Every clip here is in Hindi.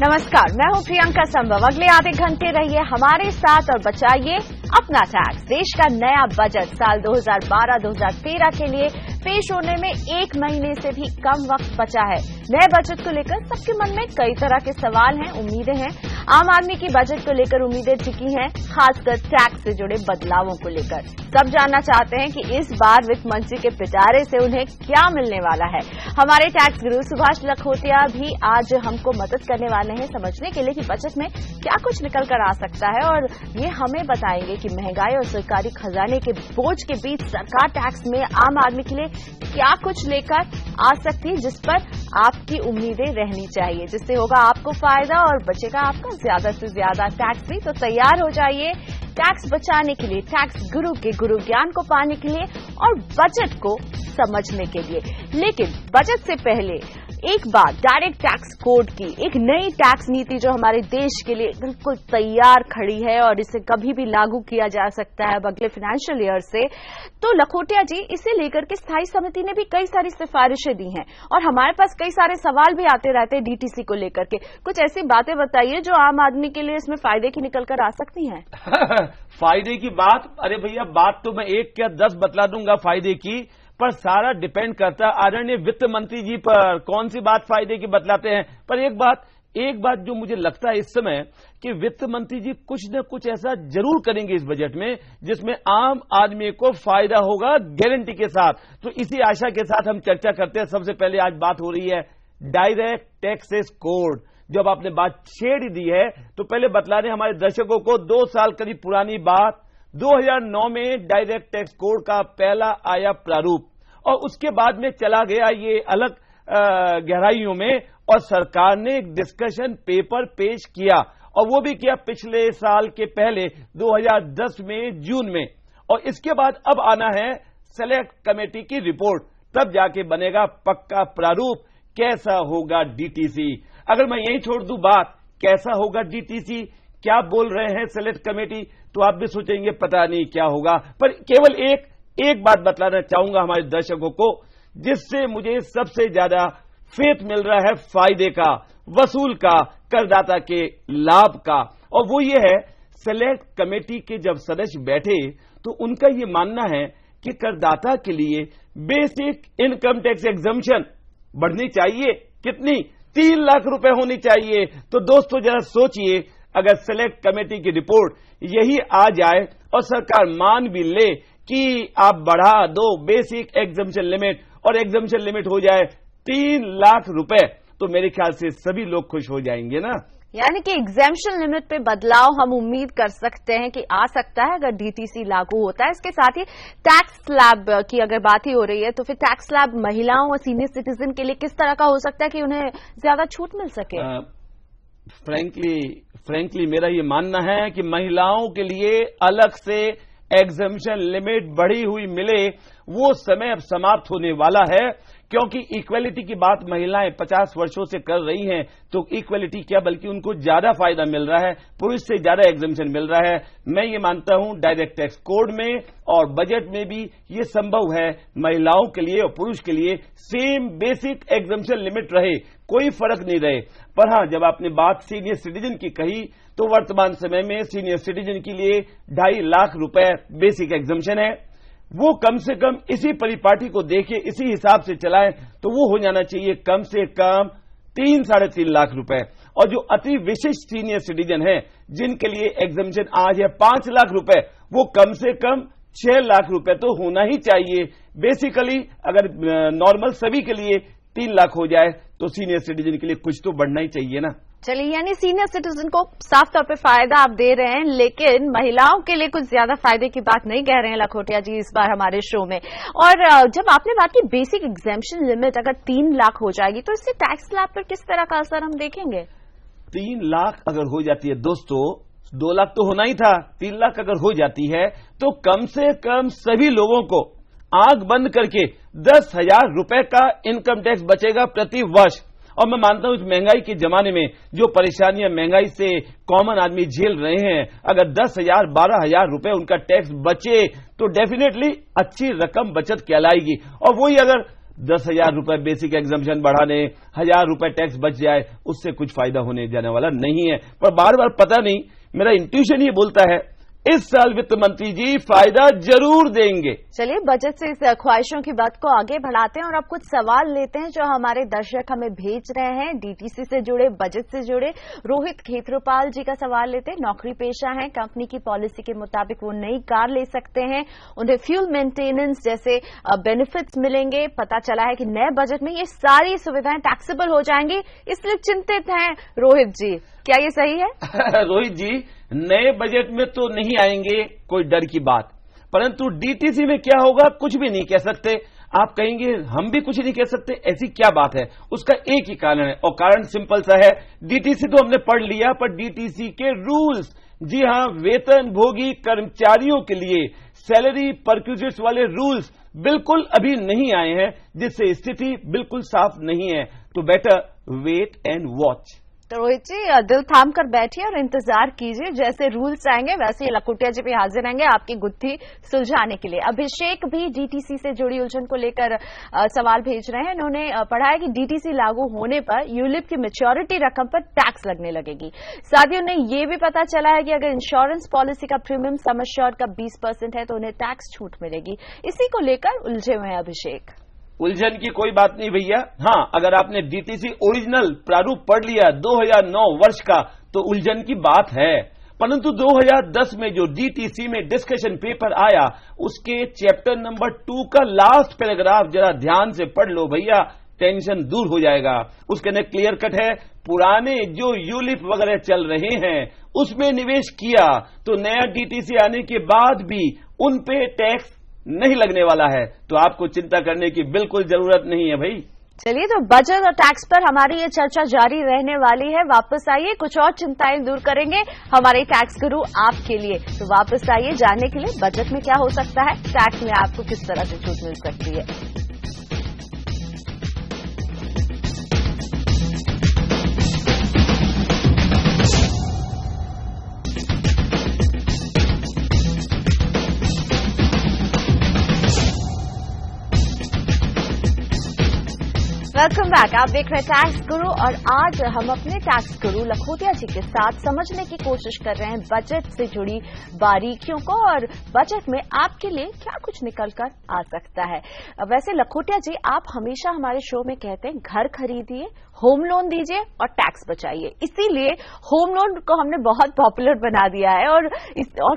नमस्कार, मैं हूं प्रियंका संभव। अगले आधे घंटे रहिए हमारे साथ और बचाइए अपना टैक्स। देश का नया बजट साल 2012-2013 के लिए पेश होने में 1 महीने से भी कम वक्त बचा है। नए बजट को लेकर सबके मन में कई तरह के सवाल हैं, उम्मीदें हैं। आम आदमी की बजट को लेकर उम्मीदें टिकी हैं, खासकर टैक्स से जुड़े बदलावों को लेकर। सब जानना चाहते हैं कि इस बार वित्त मंत्री के पिटारे से उन्हें क्या मिलने वाला है। हमारे टैक्स गुरु सुभाष लखोटिया भी आज हमको मदद करने वाले हैं समझने के लिए कि बजट में क्या कुछ निकल कर आ सकता है, और ये हमें बताएंगे कि महंगाई और सरकारी खजाने के बोझ के बीच सरकार टैक्स में आम आदमी के लिए क्या कुछ लेकर आ सकती है, जिस पर आपकी उम्मीदें रहनी चाहिए, जिससे होगा आपको फायदा और बचेगा आपका ज्यादा से ज्यादा टैक्स भी। तो तैयार हो जाइए टैक्स बचाने के लिए, टैक्स गुरु के गुरु ज्ञान को पाने के लिए और बजट को समझने के लिए। लेकिन बजट से पहले एक बात, डायरेक्ट टैक्स कोड की एक नई टैक्स नीति जो हमारे देश के लिए बिल्कुल तैयार खड़ी है और इसे कभी भी लागू किया जा सकता है अगले फाइनेंशियल ईयर से। तो लखोटिया जी, इसे लेकर के स्थायी समिति ने भी कई सारी सिफारिशें दी हैं और हमारे पास कई सारे सवाल भी आते रहते हैं डीटीसी को लेकर के। कुछ ऐसी बातें बताइए जो आम आदमी के लिए इसमें फायदे की निकल कर आ सकती हैं। फायदे की बात, अरे भैया बात तो मैं 1 या 10 बतला दूंगा फायदे की, पर सारा डिपेंड करता है आदरणीय वित्त मंत्री जी पर, कौन सी बात फायदे की बतलाते हैं। पर एक बात जो मुझे लगता है इस समय कि वित्त मंत्री जी कुछ न कुछ ऐसा जरूर करेंगे इस बजट में जिसमें आम आदमी को फायदा होगा गारंटी के साथ। तो इसी आशा के साथ हम चर्चा करते हैं। सबसे पहले आज बात हो रही है डायरेक्ट टैक्सेस कोड। जब आपने बात छेड़ दी है तो पहले बतला दें हमारे दर्शकों को, 2 साल करीब पुरानी बात, 2009 में डायरेक्ट टैक्स कोड का पहला आया प्रारूप और उसके बाद में चला गया ये अलग गहराइयों में और सरकार ने एक डिस्कशन पेपर पेश किया और वो भी किया पिछले साल के पहले 2010 में जून में। और इसके बाद अब आना है सेलेक्ट कमेटी की रिपोर्ट, तब जाके बनेगा पक्का प्रारूप कैसा होगा डीटीसी। अगर मैं यही छोड़ दूं बात कैसा होगा डीटीसी, क्या बोल रहे हैं सेलेक्ट कमेटी, तो आप भी सोचेंगे पता नहीं क्या होगा। पर केवल एक बात बतलाना चाहूंगा हमारे दर्शकों को जिससे मुझे सबसे ज्यादा फेथ मिल रहा है फायदे का, वसूल का, करदाता के लाभ का, और वो ये है सेलेक्ट कमेटी के जब सदस्य बैठे तो उनका ये मानना है कि करदाता के लिए बेसिक इनकम टैक्स एग्जम्पशन बढ़नी चाहिए। कितनी? 3 लाख रुपए होनी चाहिए। तो दोस्तों जरा सोचिए, अगर सेलेक्ट कमेटी की रिपोर्ट यही आ जाए और सरकार मान भी ले कि आप बढ़ा दो बेसिक एग्जम्पशन लिमिट और एग्जम्पशन लिमिट हो जाए 3 लाख रुपए, तो मेरे ख्याल से सभी लोग खुश हो जाएंगे ना। यानी कि एग्जेम्पशन लिमिट पे बदलाव हम उम्मीद कर सकते हैं कि आ सकता है अगर डीटीसी लागू होता है। इसके साथ ही टैक्स स्लैब की अगर बात ही हो रही है तो फिर टैक्स स्लैब महिलाओं और सीनियर सिटीजन के लिए किस तरह का हो सकता है कि उन्हें ज्यादा छूट मिल सके? फ्रैंकली मेरा ये मानना है कि महिलाओं के लिए अलग से एग्जम्पशन लिमिट बढ़ी हुई मिले, वो समय अब समाप्त होने वाला है। क्योंकि इक्वलिटी की बात महिलाएं 50 वर्षों से कर रही हैं, तो इक्वलिटी क्या बल्कि उनको ज्यादा फायदा मिल रहा है, पुरुष से ज्यादा एग्जम्पशन मिल रहा है। मैं ये मानता हूं डायरेक्ट टैक्स कोड में और बजट में भी ये संभव है महिलाओं के लिए और पुरुष के लिए सेम बेसिक एग्जम्पशन लिमिट रहे, कोई फर्क नहीं रहे। पर हां, जब आपने बात सीनियर सिटीजन की कही तो वर्तमान समय में सीनियर सिटीजन के लिए 2.5 लाख रुपए बेसिक एग्जम्पशन है। वो कम से कम इसी परिपाटी को देखे, इसी हिसाब से चलाएं तो वो हो जाना चाहिए कम से कम 3-3.5 लाख रुपए। और जो अति विशिष्ट सीनियर सिटीजन है जिनके लिए एग्जम्पशन आज है 5 लाख रुपए, वो कम से कम 6 लाख रुपए तो होना ही चाहिए। बेसिकली अगर नॉर्मल सभी के लिए 3 लाख हो जाए तो सीनियर सिटीजन के लिए कुछ तो बढ़ना ही चाहिए ना। चलिए, यानी सीनियर सिटीजन को साफ तौर पे फायदा आप दे रहे हैं, लेकिन महिलाओं के लिए कुछ ज्यादा फायदे की बात नहीं कह रहे हैं लखोटिया जी इस बार हमारे शो में। और जब आपने बात की बेसिक एग्जेम्पशन लिमिट अगर 3 लाख हो जाएगी तो इससे टैक्स स्लैब पर किस तरह का असर हम देखेंगे? 3 लाख अगर हो जाती है दोस्तों, 2 लाख तो होना ही था, 3 लाख अगर हो जाती है तो कम से कम सभी लोगों को आंख बंद करके 10,000 रुपए का इनकम टैक्स बचेगा प्रति वर्ष। और मैं मानता हूं इस महंगाई के जमाने में जो परेशानियां महंगाई से कॉमन आदमी झेल रहे हैं, अगर 10,000 12,000 रुपए उनका टैक्स बचे तो डेफिनेटली अच्छी रकम बचत कहलाएगी। और वही अगर 10,000 रुपए बेसिक एग्जम्पशन बढ़ाने, 1,000 रुपए टैक्स बच जाए, उससे कुछ फायदा होने जाने वाला नहीं है। पर बार बार पता नहीं, मेरा इंट्यूशन ये बोलता है इस साल वित्त मंत्री जी फायदा जरूर देंगे। चलिए बजट से इस ख्वाहिशों की बात को आगे बढ़ाते हैं और अब कुछ सवाल लेते हैं जो हमारे दर्शक हमें भेज रहे हैं डीटीसी से जुड़े, बजट से जुड़े। रोहित खेत्रोपाल जी का सवाल लेते हैं। नौकरी पेशा है, कंपनी की पॉलिसी के मुताबिक वो नई कार ले सकते हैं, उन्हें फ्यूल मेंटेनेंस जैसे बेनिफिट्स मिलेंगे। पता चला है कि नए बजट में ये सारी सुविधाएं टैक्सेबल हो जाएंगी, इसलिए चिंतित हैं रोहित जी। क्या ये सही है? रोहित जी, नए बजट में तो नहीं आएंगे, कोई डर की बात, परंतु डीटीसी में क्या होगा कुछ भी नहीं कह सकते। आप कहेंगे हम भी कुछ नहीं कह सकते, ऐसी क्या बात है? उसका एक ही कारण है और कारण सिंपल सा है। डीटीसी तो हमने पढ़ लिया, पर डीटीसी के रूल्स, जी हां, वेतन भोगी कर्मचारियों के लिए सैलरी परक्विजिट्स वाले रूल्स बिल्कुल अभी नहीं आए हैं, जिससे स्थिति बिल्कुल साफ नहीं है। तो बेटर वेट एंड वॉच। तो रोहित जी दिल थाम कर बैठिए और इंतजार कीजिए, जैसे रूल्स आएंगे वैसे ही लखोटिया जी भी हाजिर रहेंगे आपकी गुत्थी सुलझाने के लिए। अभिषेक भी डीटीसी से जुड़ी उलझन को लेकर सवाल भेज रहे हैं। उन्होंने पढ़ा है कि डीटीसी लागू होने पर यूलिप की मैच्योरिटी रकम पर टैक्स लगने लगेगी। साथ ही उन्हें यह भी पता चला है कि अगर इंश्योरेंस पॉलिसी का प्रीमियम सम एश्योर्ड का 20% है तो उन्हें टैक्स छूट मिलेगी। इसी को लेकर उलझे हुए हैं अभिषेक। उलझन की कोई बात नहीं भैया। हाँ, अगर आपने डीटीसी ओरिजिनल प्रारूप पढ़ लिया 2009 वर्ष का तो उलझन की बात है, परंतु 2010 में जो डीटीसी में डिस्कशन पेपर आया उसके चैप्टर नंबर 2 का लास्ट पैराग्राफ जरा ध्यान से पढ़ लो भैया, टेंशन दूर हो जाएगा। उसके अंदर क्लियर कट है, पुराने जो यूलिप वगैरह चल रहे हैं उसमें निवेश किया तो नया डीटीसी आने के बाद भी उन पे टैक्स नहीं लगने वाला है, तो आपको चिंता करने की बिल्कुल जरूरत नहीं है भाई। चलिए, तो बजट और टैक्स पर हमारी ये चर्चा जारी रहने वाली है। वापस आइए, कुछ और चिंताएं दूर करेंगे हमारे टैक्स गुरु आपके लिए। तो वापस आइए जानने के लिए बजट में क्या हो सकता है, टैक्स में आपको किस तरह से छूट मिल सकती है। Welcome back. आप देख रहे हैं टैक्स गुरु और आज हम अपने टैक्स गुरु लखोटिया जी के साथ समझने की कोशिश कर रहे हैं बजट से जुड़ी बारीकियों को और बजट में आपके लिए क्या कुछ निकल कर आ सकता है। वैसे लखोटिया जी, आप हमेशा हमारे शो में कहते हैं घर खरीदिए, होम लोन दीजिए और टैक्स बचाइए, इसीलिए होम लोन को हमने बहुत पॉपुलर बना दिया है और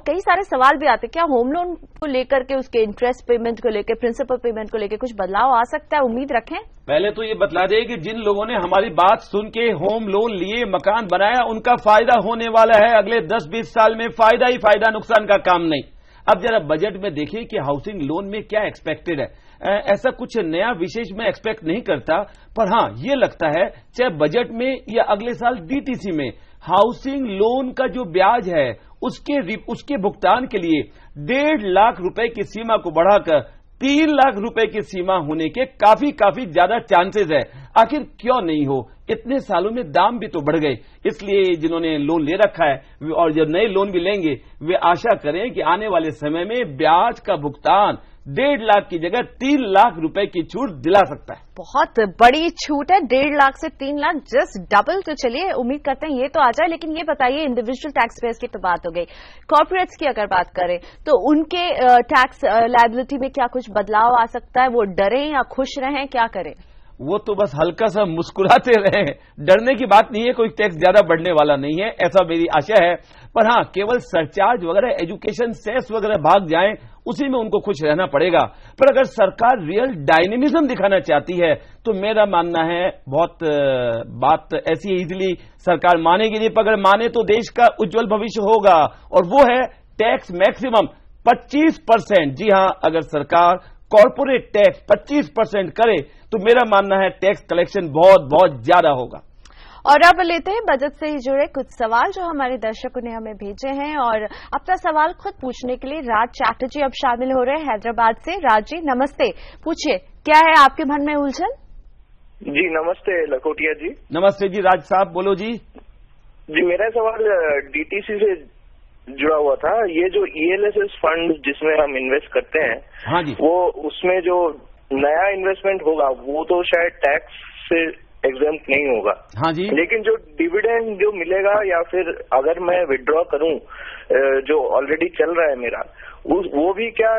कई सारे सवाल भी आते हैं। क्या होम लोन को लेकर के, उसके इंटरेस्ट पेमेंट को लेकर, प्रिंसिपल पेमेंट को लेकर कुछ बदलाव आ सकता है? उम्मीद रखें। पहले तो ये बतला दे कि जिन लोगों ने हमारी बात सुन के होम लोन लिए, मकान बनाया, उनका फायदा होने वाला है अगले 10-20 साल में। फायदा ही फायदा, नुकसान का काम नहीं। अब जरा बजट में देखिए कि हाउसिंग लोन में क्या एक्सपेक्टेड है। ऐसा कुछ नया विशेष में एक्सपेक्ट नहीं करता, पर हां ये लगता है चाहे बजट में या अगले साल डीटीसी में हाउसिंग लोन का जो ब्याज है उसके भुगतान के लिए 1.5 लाख रुपए की सीमा को बढ़ाकर 3 लाख रुपए की सीमा होने के काफी ज्यादा चांसेस है। आखिर क्यों नहीं हो, इतने सालों में दाम भी तो बढ़ गए। इसलिए जिन्होंने लोन ले रखा है और जब नए लोन भी लेंगे वे आशा करें कि आने वाले समय में ब्याज का भुगतान 1.5 लाख की जगह 3 लाख रुपए की छूट दिला सकता है। बहुत बड़ी छूट है, 1.5 लाख से 3 लाख, जस्ट डबल। तो चलिए उम्मीद करते हैं ये तो आ जाए। लेकिन ये बताइए, इंडिविजुअल टैक्स पेयर्स की तो बात हो गई, कॉर्पोरेट्स की अगर बात करें तो उनके टैक्स लायबिलिटी में क्या कुछ बदलाव आ सकता है? वो डरें या खुश रहें, क्या करें? वो तो बस हल्का सा मुस्कुराते रहे। डरने की बात नहीं है, कोई टैक्स ज्यादा बढ़ने वाला नहीं है, ऐसा मेरी आशा है। पर हां, केवल सरचार्ज वगैरह, एजुकेशन सेस वगैरह भाग जाएं, उसी में उनको खुश रहना पड़ेगा। पर अगर सरकार रियल डायनेमिज्म दिखाना चाहती है तो मेरा मानना है बहुत बात ऐसी इजीली सरकार मानेगी नहीं। पर अगर माने तो देश का उज्जवल भविष्य होगा, और वो है टैक्स मैक्सिमम 25%। जी हां, अगर सरकार कॉर्पोरेट टैक्स 25% करे तो मेरा मानना है टैक्स कलेक्शन बहुत ज्यादा होगा। और अब लेते हैं बजट से ही जुड़े कुछ सवाल जो हमारे दर्शकों ने हमें भेजे हैं और अपना सवाल खुद पूछने के लिए राज चैटर्जी अब शामिल हो रहे हैं हैदराबाद से। राज जी नमस्ते, पूछिए क्या है आपके मन में उलझन? जी नमस्ते लखोटिया जी। नमस्ते जी, राज साहब बोलो जी। जी मेरा सवाल डीटीसी से जुड़ा हुआ था। ये जो ELSS फंड जिसमें हम इन्वेस्ट करते हैं, हाँ जी, वो उसमें जो नया इन्वेस्टमेंट होगा वो तो शायद टैक्स से एग्जम्प्ट नहीं होगा। हाँ जी। लेकिन जो डिविडेंड जो मिलेगा या फिर अगर मैं विड्रॉ करूं जो ऑलरेडी चल रहा है मेरा, वो भी क्या,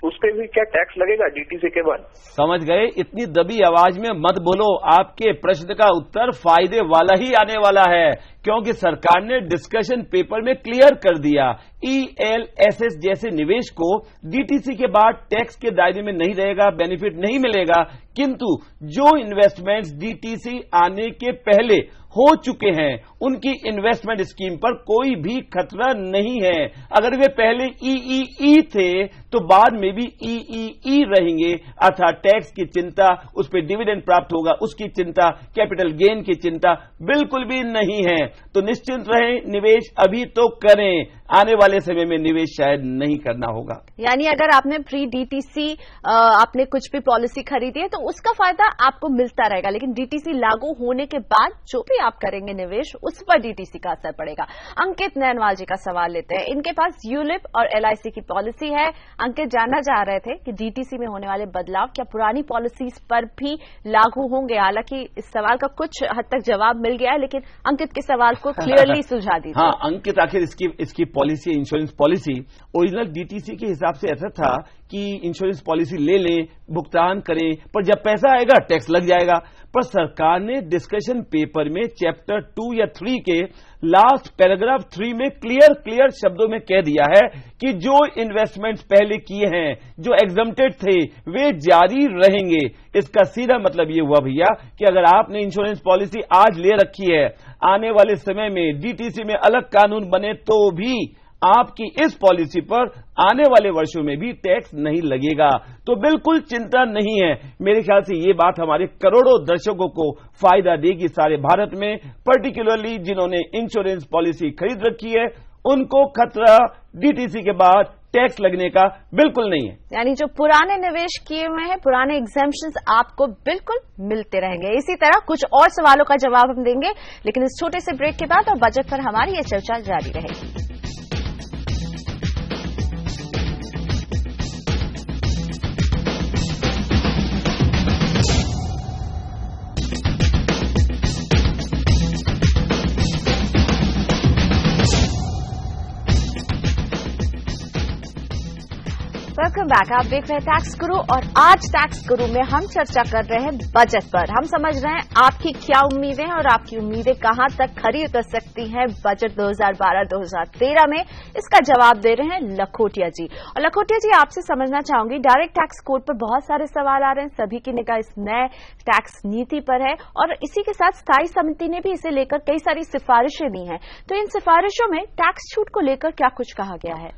उस पे भी क्या टैक्स लगेगा डीटीसी के बाद? समझ गए, इतनी दबी आवाज में मत बोलो, आपके प्रश्न का उत्तर फायदे वाला ही आने वाला है, क्योंकि सरकार ने डिस्कशन पेपर में क्लियर कर दिया ELSS जैसे निवेश को डीटीसी के बाद टैक्स के दायरे में नहीं रहेगा, बेनिफिट नहीं मिलेगा, किंतु जो इन्वेस्टमेंट्स डीटीसी आने के पहले हो चुके हैं उनकी इन्वेस्टमेंट स्कीम पर कोई भी खतरा नहीं है। अगर वे पहले EEE थे तो बाद में भी EEE रहेंगे, अर्थात टैक्स की चिंता, उस पर डिविडेंड प्राप्त होगा उसकी चिंता, कैपिटल गेन की चिंता बिल्कुल भी नहीं है। तो निश्चिंत रहें, निवेश अभी तो करें, आने वाले समय में निवेश शायद नहीं करना होगा। यानी अगर आपने प्री डीटीसी आपने कुछ भी पॉलिसी खरीदी है तो उसका फायदा आपको मिलता रहेगा, लेकिन डीटीसी लागू होने के बाद जो भी आप करेंगे निवेश उस पर डीटीसी का असर पड़ेगा। अंकित नैनवाल जी का सवाल लेते हैं। इनके पास यूलिप और LIC की पॉलिसी है। अंकित जानना चाह रहे थे कि डीटीसी में होने वाले बदलाव क्या पुरानी पॉलिसीज पर भी लागू होंगे। हालांकि इस सवाल का कुछ हद तक जवाब मिल गया है, लेकिन अंकित के सवाल को क्लियरली सुझा दीजिए। हाँ अंकित, आखिर इसकी policy, insurance policy original DTC के हिसाब से ऐसा था कि इंश्योरेंस पॉलिसी ले लें, भुगतान करें, पर जब पैसा आएगा टैक्स लग जाएगा। पर सरकार ने डिस्कशन पेपर में चैप्टर 2 या 3 के लास्ट पैराग्राफ 3 में क्लियर शब्दों में कह दिया है कि जो इन्वेस्टमेंट्स पहले किए हैं, जो एग्जम्प्टेड थे, वे जारी रहेंगे। इसका सीधा मतलब ये हुआ भैया कि अगर आपने इंश्योरेंस पॉलिसी आज ले रखी है, आने वाले समय में डीटीसी में अलग कानून बने तो भी आपकी इस पॉलिसी पर आने वाले वर्षों में भी टैक्स नहीं लगेगा। तो बिल्कुल चिंता नहीं है। मेरे ख्याल से ये बात हमारे करोड़ों दर्शकों को फायदा देगी सारे भारत में, पर्टिकुलरली जिन्होंने इंश्योरेंस पॉलिसी खरीद रखी है उनको खतरा डीटीसी के बाद टैक्स लगने का बिल्कुल नहीं है। यानी जो पुराने निवेश किए हुए हैं, पुराने एग्जेम्पशंस आपको बिल्कुल मिलते रहेंगे। इसी तरह कुछ और सवालों का जवाब हम देंगे, लेकिन इस छोटे से ब्रेक के बाद और बजट पर हमारी ये चर्चा जारी रहेगी। Welcome back. आप देख रहे हैं टैक्स गुरु और आज टैक्स गुरु में हम चर्चा कर रहे हैं बजट पर। हम समझ रहे हैं आपकी क्या उम्मीदें हैं और आपकी उम्मीदें कहां तक खरी उतर सकती हैं बजट 2012-2013 में। इसका जवाब दे रहे हैं लखोटिया जी। और लखोटिया जी, आपसे समझना चाहूंगी, डायरेक्ट टैक्स कोड पर बहुत सारे सवाल आ रहे हैं, सभी की निगाह इस नए टैक्स नीति पर है और इसी के साथ स्थायी समिति ने भी इसे लेकर कई सारी सिफारिशें दी हैं। तो इन सिफारिशों में टैक्स छूट को लेकर क्या कुछ कहा गया है?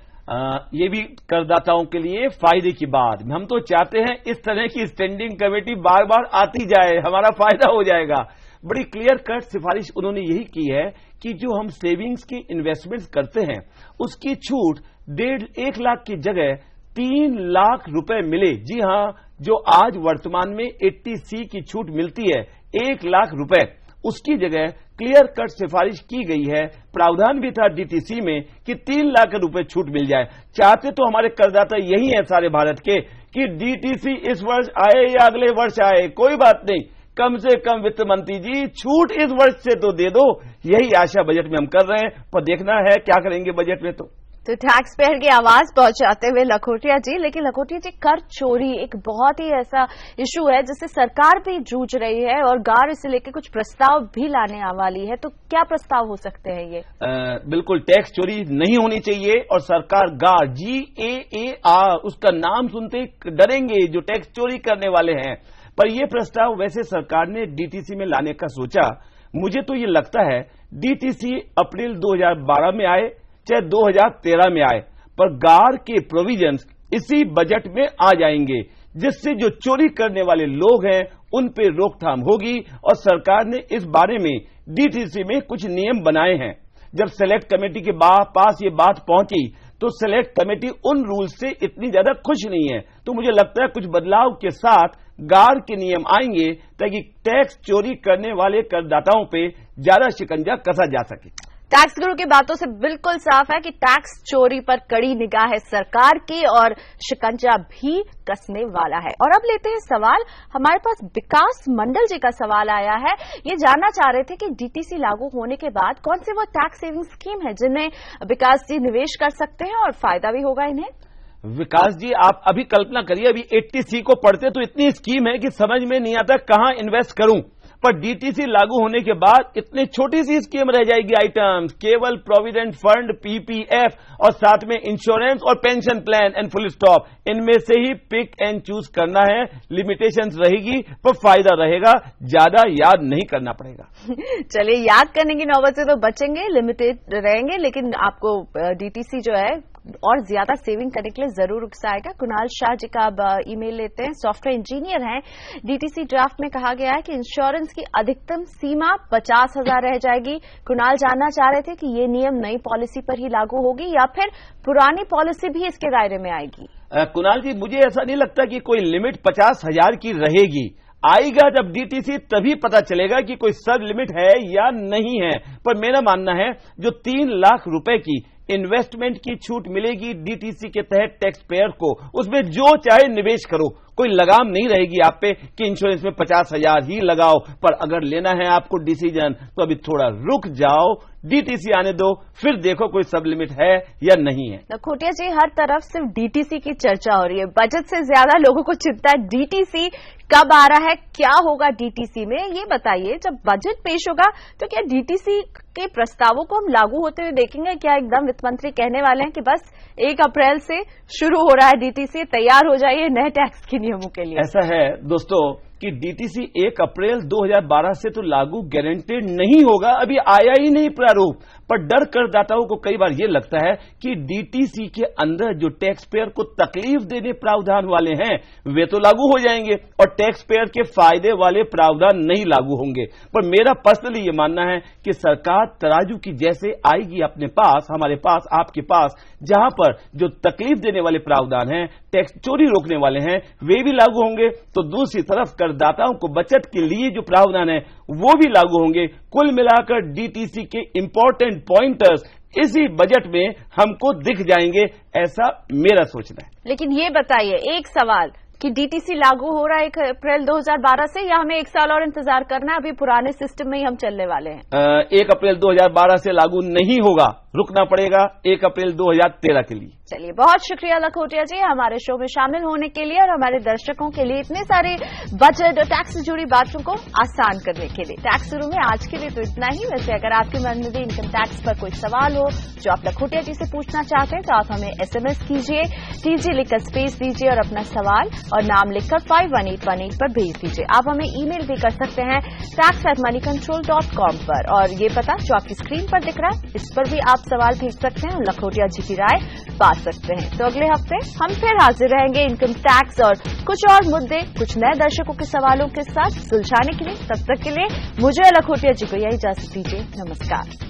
ये भी करदाताओं के लिए फायदे की बात। हम तो चाहते हैं इस तरह की स्टैंडिंग कमेटी बार बार आती जाए, हमारा फायदा हो जाएगा। बड़ी क्लियर कट सिफारिश उन्होंने यही की है कि जो हम सेविंग्स की इन्वेस्टमेंट्स करते हैं उसकी छूट 1.5 लाख की जगह 3 लाख रुपए मिले। जी हां, जो आज वर्तमान में 80C की छूट मिलती है 1 लाख रुपए, उसकी जगह क्लियर कट सिफारिश की गई है, प्रावधान भी था डीटीसी में कि 3 लाख रुपए छूट मिल जाए। चाहते तो हमारे करदाता यही है सारे भारत के कि डीटीसी इस वर्ष आए या अगले वर्ष आए, कोई बात नहीं, कम से कम वित्त मंत्री जी छूट इस वर्ष से तो दे दो। यही आशा बजट में हम कर रहे हैं, पर देखना है क्या करेंगे बजट में। तो टैक्स पेयर की आवाज पहुंचाते हुए लखोटिया जी, लेकिन लखोटिया जी, कर चोरी एक बहुत ही ऐसा इशू है जिससे सरकार भी जूझ रही है और गार इसे लेकर कुछ प्रस्ताव भी लाने वाली है। तो क्या प्रस्ताव हो सकते हैं ये? बिल्कुल टैक्स चोरी नहीं होनी चाहिए और सरकार गार GAAR उसका नाम सुनते डरेंगे जो टैक्स चोरी करने वाले हैं। पर यह प्रस्ताव वैसे सरकार ने डीटीसी में लाने का सोचा। मुझे तो ये लगता है डीटीसी अप्रैल 2012 में आए चाहे 2013 में आए, पर गार के प्रोविजंस इसी बजट में आ जाएंगे, जिससे जो चोरी करने वाले लोग हैं उन पे रोकथाम होगी। और सरकार ने इस बारे में डीटीसी में कुछ नियम बनाए हैं। जब सेलेक्ट कमेटी के पास ये बात पहुंची तो सेलेक्ट कमेटी उन रूल्स से इतनी ज्यादा खुश नहीं है। तो मुझे लगता है कुछ बदलाव के साथ गार के नियम आएंगे ताकि टैक्स चोरी करने वाले करदाताओं पे ज्यादा शिकंजा कसा जा सके। टैक्स गुरु की बातों से बिल्कुल साफ है कि टैक्स चोरी पर कड़ी निगाह है सरकार की और शिकंजा भी कसने वाला है। और अब लेते हैं सवाल। हमारे पास विकास मंडल जी का सवाल आया है। ये जानना चाह रहे थे कि डीटीसी लागू होने के बाद कौन सी वो टैक्स सेविंग स्कीम है जिनमें विकास जी निवेश कर सकते हैं और फायदा भी होगा इन्हें। विकास जी, आप अभी कल्पना करिए, अभी 80C को पढ़ते तो इतनी स्कीम है कि समझ में नहीं आता कहां इन्वेस्ट करूं, पर डीटीसी लागू होने के बाद इतनी छोटी सी स्कीम रह जाएगी आइटम्स, केवल प्रोविडेंट फंड, पीपीएफ और साथ में इंश्योरेंस और pension plan and full stop. इनमें से ही पिक एंड चूज करना है। लिमिटेशंस रहेगी पर फायदा रहेगा, ज्यादा याद नहीं करना पड़ेगा। चलिए, याद करने की नौबत से तो बचेंगे, लिमिटेड रहेंगे, लेकिन आपको डीटीसी जो है और ज्यादा सेविंग करने के लिए जरूर उकसाएगा। कुणाल शाह जी का अब ईमेल लेते हैं। सॉफ्टवेयर इंजीनियर हैं। डीटीसी ड्राफ्ट में कहा गया है कि इंश्योरेंस की अधिकतम सीमा 50,000 रह जाएगी। कुणाल जानना चाह रहे थे कि ये नियम नई पॉलिसी पर ही लागू होगी या फिर पुरानी पॉलिसी भी इसके दायरे में आएगी। कुणाल जी, मुझे ऐसा नहीं लगता कि कोई लिमिट 50,000 की रहेगी। आएगा जब डीटीसी तभी पता चलेगा कि कोई सब लिमिट है या नहीं है। पर मेरा मानना है जो 3 लाख रुपए की इन्वेस्टमेंट की छूट मिलेगी डीटीसी के तहत टैक्स पेयर को, उसमें जो चाहे निवेश करो, कोई लगाम नहीं रहेगी आप पे कि इंश्योरेंस में 50,000 ही लगाओ। पर अगर लेना है आपको डिसीजन तो अभी थोड़ा रुक जाओ, डीटीसी आने दो, फिर देखो कोई सब लिमिट है या नहीं है। लखोटिया जी, हर तरफ सिर्फ डीटीसी की चर्चा हो रही है। बजट से ज्यादा लोगों को चिंता है डीटीसी कब आ रहा है, क्या होगा डीटीसी में, ये बताइए। जब बजट पेश होगा तो क्या डीटीसी के प्रस्तावों को हम लागू होते हुए देखेंगे? क्या एकदम वित्त मंत्री कहने वाले हैं कि बस 1 अप्रैल से शुरू हो रहा है डीटीसी, तैयार हो जाइए नए टैक्स के नियमों के लिए? ऐसा है दोस्तों कि डीटीसी 1 अप्रैल 2012 से तो लागू गारंटेड नहीं होगा, अभी आया ही नहीं प्रारूप। पर डर करदाताओं को कई बार ये लगता है कि डीटीसी के अंदर जो टैक्स पेयर को तकलीफ देने प्रावधान वाले हैं वे तो लागू हो जाएंगे और टैक्स पेयर के फायदे वाले प्रावधान नहीं लागू होंगे। पर मेरा पर्सनली ये मानना है कि सरकार तराजू की जैसे आएगी अपने पास, हमारे पास, आपके पास, जहां पर जो तकलीफ देने वाले प्रावधान हैं, टैक्स चोरी रोकने वाले हैं, वे भी लागू होंगे, तो दूसरी तरफ करदाताओं को बचत के लिए जो प्रावधान है वो भी लागू होंगे। कुल मिलाकर डीटीसी के इंपॉर्टेंट पॉइंटर्स इसी बजट में हमको दिख जाएंगे, ऐसा मेरा सोचना है। लेकिन ये बताइए, एक सवाल कि डीटीसी लागू हो रहा है 1 अप्रैल 2012 से, या हमें 1 साल और इंतजार करना है? अभी पुराने सिस्टम में ही हम चलने वाले हैं। 1 अप्रैल 2012 से लागू नहीं होगा, रुकना पड़ेगा 1 अप्रैल 2013 के लिए। चलिए, बहुत शुक्रिया लखोटिया जी हमारे शो में शामिल होने के लिए और हमारे दर्शकों के लिए इतने सारे बजट और टैक्स से जुड़ी बातों को आसान करने के लिए। टैक्स शुरू में आज के लिए तो इतना ही। वैसे अगर आपके मन में भी इनकम टैक्स पर कोई सवाल हो जो आप लखोटिया जी से पूछना चाहते हैं तो आप हमें SMS कीजिए, TG लिखकर स्पेस दीजिए और अपना सवाल और नाम लिखकर 51818 पर भेज दीजिए। आप हमें ईमेल भी कर सकते हैं tax@moneycontrol.com पर, और ये पता जो आपकी स्क्रीन पर दिख रहा है इस पर भी आप सवाल भेज सकते हैं और लखोटिया जी की राय पा सकते हैं। तो अगले हफ्ते हम फिर हाजिर रहेंगे इनकम टैक्स और कुछ और मुद्दे, कुछ नए दर्शकों के सवालों के साथ सुलझाने के लिए। तब तक के लिए मुझे लखोटिया जी को यही इजाजत दीजिए। नमस्कार।